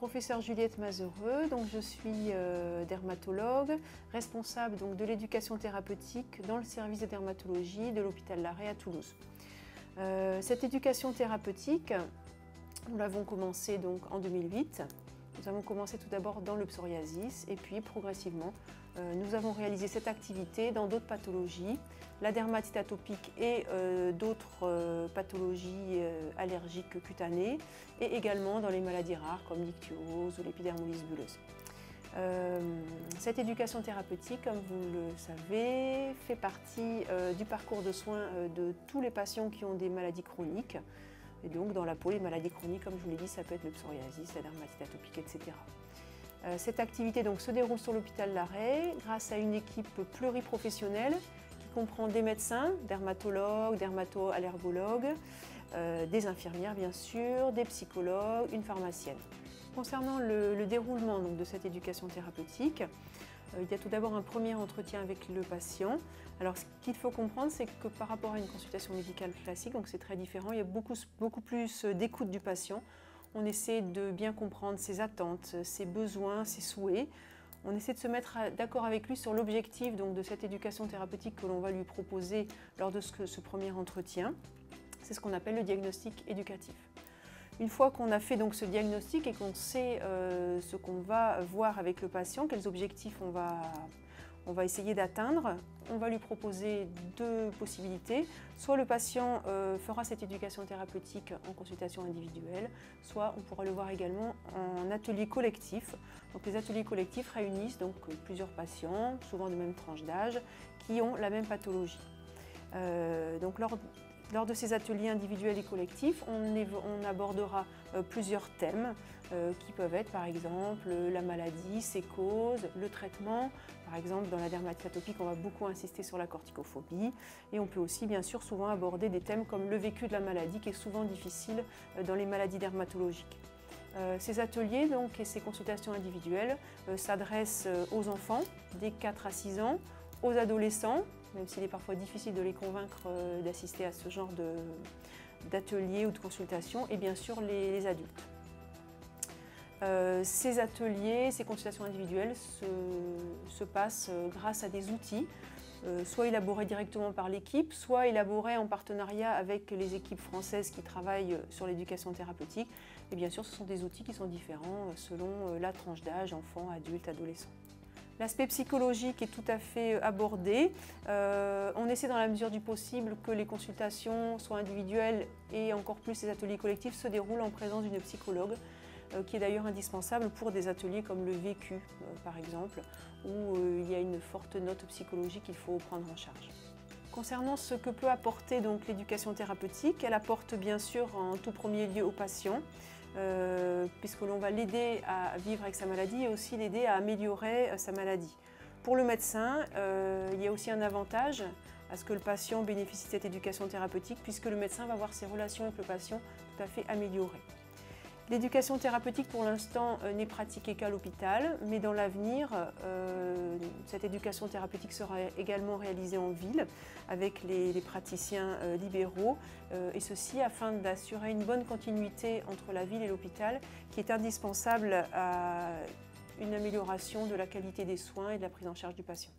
Professeure Juliette Mazereux, donc je suis dermatologue, responsable donc, de l'éducation thérapeutique dans le service de dermatologie de l'hôpital Larrey à Toulouse. Cette éducation thérapeutique, nous l'avons commencée donc en 2008. Nous avons commencé tout d'abord dans le psoriasis et puis progressivement nous avons réalisé cette activité dans d'autres pathologies, la dermatite atopique et d'autres pathologies allergiques cutanées et également dans les maladies rares comme l'ichtyose ou l'épidermolyse bulleuse. Cette éducation thérapeutique, comme vous le savez, fait partie du parcours de soins de tous les patients qui ont des maladies chroniques. Et donc dans la peau, les maladies chroniques, comme je vous l'ai dit, ça peut être le psoriasis, la dermatite atopique, etc. Cette activité donc, se déroule sur l'hôpital Larrey grâce à une équipe pluriprofessionnelle qui comprend des médecins, dermatologues, dermato-allergologues, des infirmières bien sûr, des psychologues, une pharmacienne. Concernant le déroulement donc, de cette éducation thérapeutique, il y a tout d'abord un premier entretien avec le patient. Alors ce qu'il faut comprendre, c'est que par rapport à une consultation médicale classique, donc c'est très différent, il y a beaucoup plus d'écoute du patient. On essaie de bien comprendre ses attentes, ses besoins, ses souhaits. On essaie de se mettre d'accord avec lui sur l'objectif de cette éducation thérapeutique que l'on va lui proposer lors de ce premier entretien. C'est ce qu'on appelle le diagnostic éducatif. Une fois qu'on a fait donc ce diagnostic et qu'on sait ce qu'on va voir avec le patient, quels objectifs on va essayer d'atteindre, on va lui proposer deux possibilités. Soit le patient fera cette éducation thérapeutique en consultation individuelle, soit on pourra le voir également en atelier collectif. Donc les ateliers collectifs réunissent donc plusieurs patients, souvent de même tranche d'âge, qui ont la même pathologie. Donc lors de ces ateliers individuels et collectifs, on abordera plusieurs thèmes qui peuvent être par exemple la maladie, ses causes, le traitement. Par exemple, dans la dermatite atopique, on va beaucoup insister sur la corticophobie. Et on peut aussi bien sûr souvent aborder des thèmes comme le vécu de la maladie qui est souvent difficile dans les maladies dermatologiques. Ces ateliers donc, et ces consultations individuelles s'adressent aux enfants dès 4 à 6 ans, aux adolescents, même s'il est parfois difficile de les convaincre d'assister à ce genre d'ateliers ou de consultations, et bien sûr les adultes. Ces ateliers, ces consultations individuelles se passent grâce à des outils, soit élaborés directement par l'équipe, soit élaborés en partenariat avec les équipes françaises qui travaillent sur l'éducation thérapeutique. Et bien sûr, ce sont des outils qui sont différents selon la tranche d'âge, enfants, adultes, adolescents. L'aspect psychologique est tout à fait abordé. On essaie dans la mesure du possible que les consultations soient individuelles et encore plus les ateliers collectifs se déroulent en présence d'une psychologue qui est d'ailleurs indispensable pour des ateliers comme le vécu par exemple, où il y a une forte note psychologique qu'il faut prendre en charge. Concernant ce que peut apporter donc l'éducation thérapeutique, elle apporte bien sûr en tout premier lieu au patient, puisque l'on va l'aider à vivre avec sa maladie et aussi l'aider à améliorer sa maladie. Pour le médecin, il y a aussi un avantage à ce que le patient bénéficie de cette éducation thérapeutique, puisque le médecin va voir ses relations avec le patient tout à fait améliorées. L'éducation thérapeutique pour l'instant n'est pratiquée qu'à l'hôpital, mais dans l'avenir, cette éducation thérapeutique sera également réalisée en ville avec les praticiens libéraux, et ceci afin d'assurer une bonne continuité entre la ville et l'hôpital qui est indispensable à une amélioration de la qualité des soins et de la prise en charge du patient.